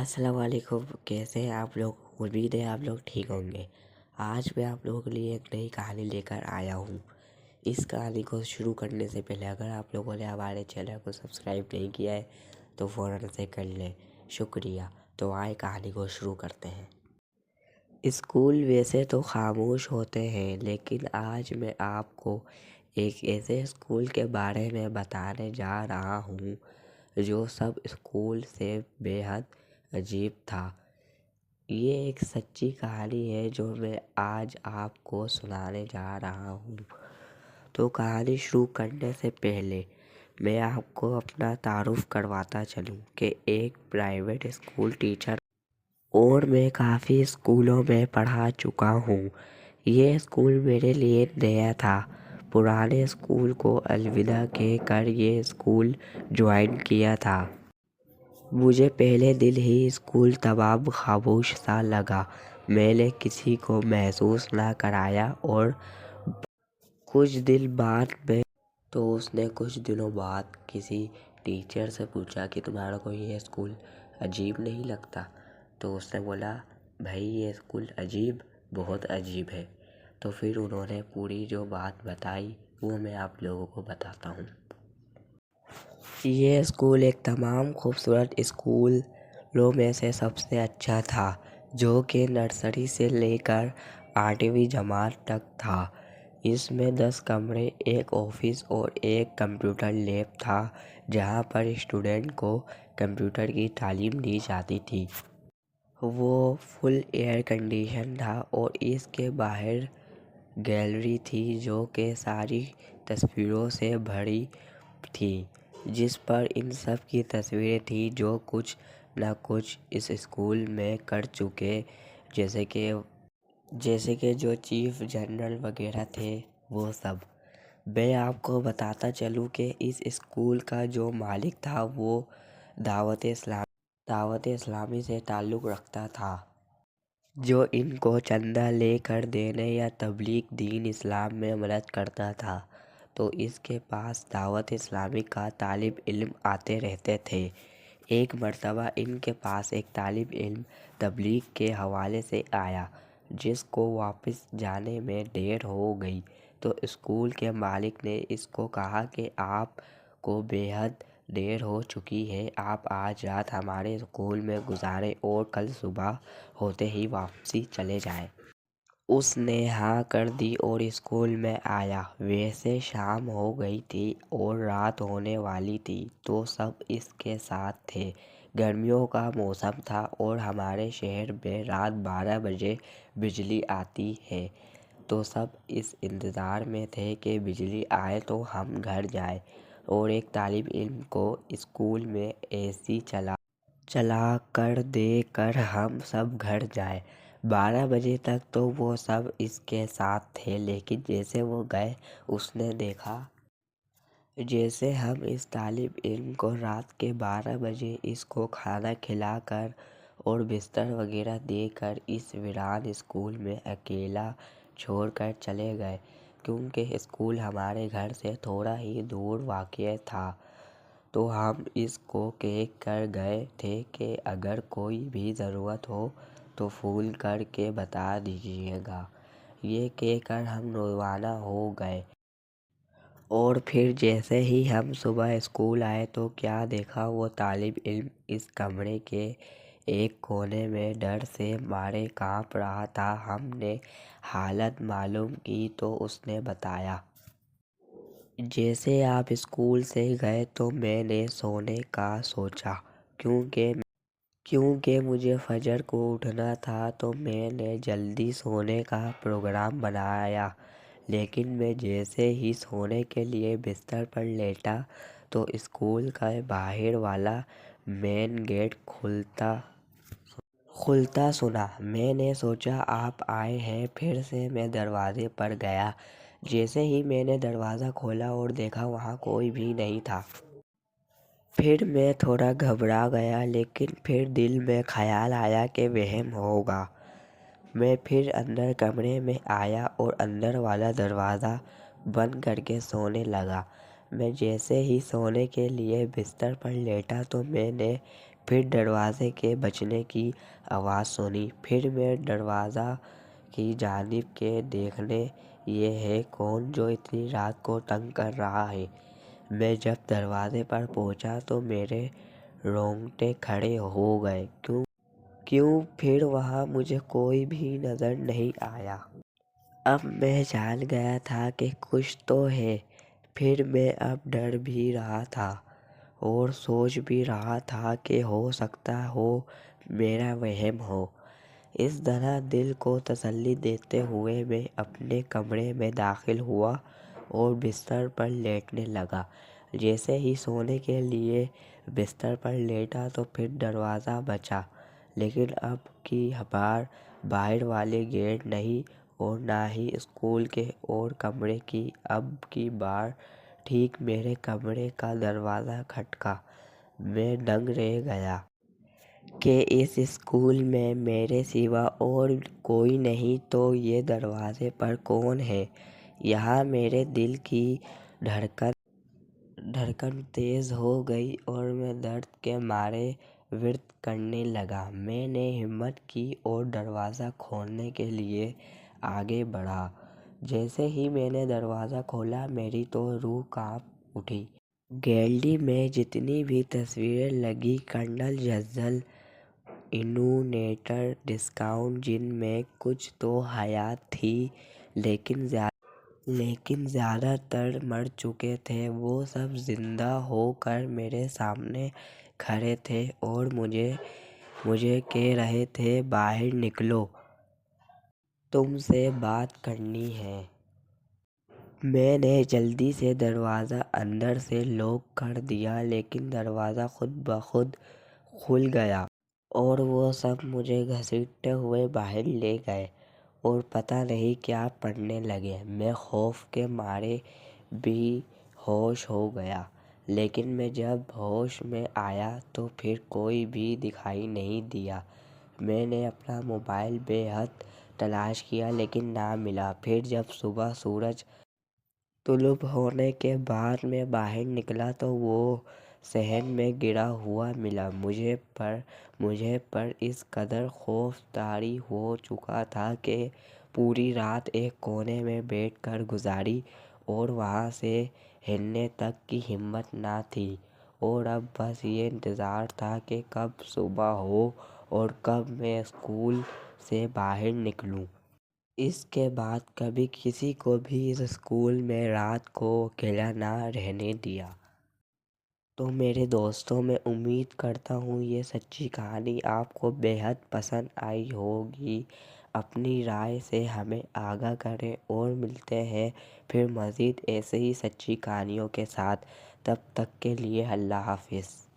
السلام علیکم، کیسے ہیں آپ لوگ؟ امید ہے آپ لوگ ٹھیک ہوں گے۔ آج میں آپ لوگوں کے لیے ایک نئی کہانی لے کر آیا ہوں۔ اس کہانی کو شروع کرنے سے پہلے اگر آپ لوگوں نے ہمارے چینل کو سبسکرائب نہیں کیا ہے تو فوراً سے کر لیں، شکریہ۔ تو آئے کہانی کو شروع کرتے ہیں۔ اسکول ویسے تو خاموش ہوتے ہیں، لیکن آج میں آپ کو ایک ایسے اسکول کے بارے میں بتانے جا رہا ہوں جو سب اسکول سے بے حد عجیب تھا۔ یہ ایک سچی کہانی ہے جو میں آج آپ کو سنانے جا رہا ہوں۔ تو کہانی شروع کرنے سے پہلے میں آپ کو اپنا تعارف کرواتا چلوں کہ ایک پرائیویٹ اسکول ٹیچر اور میں کافی اسکولوں میں پڑھا چکا ہوں۔ یہ اسکول میرے لیے نیا تھا۔ پرانے اسکول کو الوداع کہہ کر یہ اسکول جوائن کیا تھا۔ مجھے پہلے دن ہی اسکول تمام خاموش سا لگا۔ میں نے کسی کو محسوس نہ کرایا اور کچھ دنوں بعد کسی ٹیچر سے پوچھا کہ تمہارا کو یہ اسکول عجیب نہیں لگتا؟ تو اس نے بولا، بھائی یہ اسکول بہت عجیب ہے۔ تو پھر انہوں نے پوری جو بات بتائی وہ میں آپ لوگوں کو بتاتا ہوں۔ یہ اسکول ایک تمام خوبصورت اسکولوں میں سے سب سے اچھا تھا، جو کہ نرسری سے لے کر 8ویں جماعت تک تھا۔ اس میں 10 کمرے، ایک آفس اور ایک کمپیوٹر لیب تھا جہاں پر اسٹوڈنٹ کو کمپیوٹر کی تعلیم دی جاتی تھی۔ وہ فل ایئر کنڈیشن تھا اور اس کے باہر گیلری تھی جو کہ ساری تصویروں سے بھری تھی، جس پر ان سب کی تصویریں تھیں جو کچھ نہ کچھ اس اسکول میں کر چکے، جیسے کہ جو چیف جنرل وغیرہ تھے وہ سب۔ میں آپ کو بتاتا چلوں کہ اس اسکول کا جو مالک تھا وہ دعوت اسلامی سے تعلق رکھتا تھا، جو ان کو چندہ لے کر دینے یا تبلیغ دین اسلام میں مدد کرتا تھا۔ تو اس کے پاس دعوت اسلامی کا طالب علم آتے رہتے تھے۔ ایک مرتبہ ان کے پاس ایک طالب علم تبلیغ کے حوالے سے آیا، جس کو واپس جانے میں دیر ہو گئی۔ تو اسکول کے مالک نے اس کو کہا کہ آپ کو بے حد دیر ہو چکی ہے، آپ آج رات ہمارے اسکول میں گزاریں اور کل صبح ہوتے ہی واپسی چلے جائیں۔ اس نے ہاں کر دی اور اسکول میں آیا۔ ویسے شام ہو گئی تھی اور رات ہونے والی تھی، تو سب اس کے ساتھ تھے۔ گرمیوں کا موسم تھا اور ہمارے شہر میں رات 12 بجے بجلی آتی ہے، تو سب اس انتظار میں تھے کہ بجلی آئے تو ہم گھر جائیں اور ایک طالب علم کو اسکول میں اے سی چلا کر دے کر ہم سب گھر جائیں۔ 12 بجے تک تو وہ سب اس کے ساتھ تھے، لیکن جیسے وہ گئے اس نے دیکھا جیسے ہم اس طالب علم کو رات کے 12 بجے اس کو کھانا کھلا کر اور بستر وغیرہ دے کر اس ویران اسکول میں اکیلا چھوڑ کر چلے گئے، کیونکہ اسکول ہمارے گھر سے تھوڑا ہی دور واقع تھا۔ تو ہم اس کو کہہ کر گئے تھے کہ اگر کوئی بھی ضرورت ہو تو فون کر کے بتا دیجیے گا۔ یہ کہہ کر ہم روانہ ہو گئے۔ اور پھر جیسے ہی ہم صبح اسکول آئے تو کیا دیکھا، وہ طالب علم اس کمرے کے ایک کونے میں ڈر سے مارے کانپ رہا تھا۔ ہم نے حالت معلوم کی تو اس نے بتایا، جیسے آپ اسکول سے گئے تو میں نے سونے کا سوچا، کیونکہ مجھے فجر کو اٹھنا تھا، تو میں نے جلدی سونے کا پروگرام بنایا۔ لیکن میں جیسے ہی سونے کے لیے بستر پر لیٹا تو اسکول کا باہر والا مین گیٹ کھلتا سنا۔ میں نے سوچا آپ آئے ہیں، پھر سے میں دروازے پر گیا۔ جیسے ہی میں نے دروازہ کھولا اور دیکھا وہاں کوئی بھی نہیں تھا۔ پھر میں تھوڑا گھبرا گیا، لیکن پھر دل میں خیال آیا کہ وہم ہوگا۔ میں پھر اندر کمرے میں آیا اور اندر والا دروازہ بند کر کے سونے لگا۔ میں جیسے ہی سونے کے لیے بستر پر لیٹا تو میں نے پھر دروازے کے بجنے کی آواز سنی۔ پھر میں دروازہ کی جانب کے دیکھنے، یہ ہے کون جو اتنی رات کو تنگ کر رہا ہے۔ میں جب دروازے پر پہنچا تو میرے رونگٹے کھڑے ہو گئے، کیوں پھر وہاں مجھے کوئی بھی نظر نہیں آیا۔ اب میں جان گیا تھا کہ کچھ تو ہے، پھر میں اب ڈر بھی رہا تھا اور سوچ بھی رہا تھا کہ ہو سکتا ہو میرا وہم ہو۔ اس طرح دل کو تسلی دیتے ہوئے میں اپنے کمرے میں داخل ہوا اور بستر پر لیٹنے لگا۔ جیسے ہی سونے کے لیے بستر پر لیٹا تو پھر دروازہ بجا، لیکن اب کی بار باہر والے گیٹ نہیں اور نہ ہی اسکول کے اور کمرے کی، اب کی بار ٹھیک میرے کمرے کا دروازہ کھٹکا۔ میں دنگ رہ گیا کہ اس اسکول میں میرے سوا اور کوئی نہیں تو یہ دروازے پر کون ہے؟ یہاں میرے دل کی دھڑکن تیز ہو گئی اور میں درد کے مارے ورد کرنے لگا۔ میں نے ہمت کی اور دروازہ کھولنے کے لیے آگے بڑھا۔ جیسے ہی میں نے دروازہ کھولا میری تو روح کانپ اٹھی۔ گیلری میں جتنی بھی تصویریں لگی، کرنل جزل، انوینٹر، ڈسکاؤنٹ، جن میں کچھ تو حیات تھی لیکن زیادہ تر مر چکے تھے، وہ سب زندہ ہو کر میرے سامنے کھڑے تھے اور مجھے کہہ رہے تھے، باہر نکلو، تم سے بات کرنی ہے۔ میں نے جلدی سے دروازہ اندر سے لاک کر دیا، لیکن دروازہ خود بخود کھل گیا اور وہ سب مجھے گھسیٹتے ہوئے باہر لے گئے اور پتہ نہیں کیا پڑھنے لگے۔ میں خوف کے مارے بے ہوش ہو گیا، لیکن میں جب ہوش میں آیا تو پھر کوئی بھی دکھائی نہیں دیا۔ میں نے اپنا موبائل بے حد تلاش کیا لیکن نہ ملا۔ پھر جب صبح سورج طلوع ہونے کے بعد میں باہر نکلا تو وہ صحن میں گرا ہوا ملا۔ مجھے پر اس قدر خوف طاری ہو چکا تھا کہ پوری رات ایک کونے میں بیٹھ کر گزاری اور وہاں سے ہلنے تک کی ہمت نہ تھی، اور اب بس یہ انتظار تھا کہ کب صبح ہو اور کب میں اسکول سے باہر نکلوں۔ اس کے بعد کبھی کسی کو بھی اس اسکول میں رات کو اکیلا نہ رہنے دیا۔ تو میرے دوستو، میں امید کرتا ہوں یہ سچی کہانی آپ کو بے حد پسند آئی ہوگی۔ اپنی رائے سے ہمیں آگاہ کریں اور ملتے ہیں پھر مزید ایسے ہی سچی کہانیوں کے ساتھ۔ تب تک کے لیے اللہ حافظ۔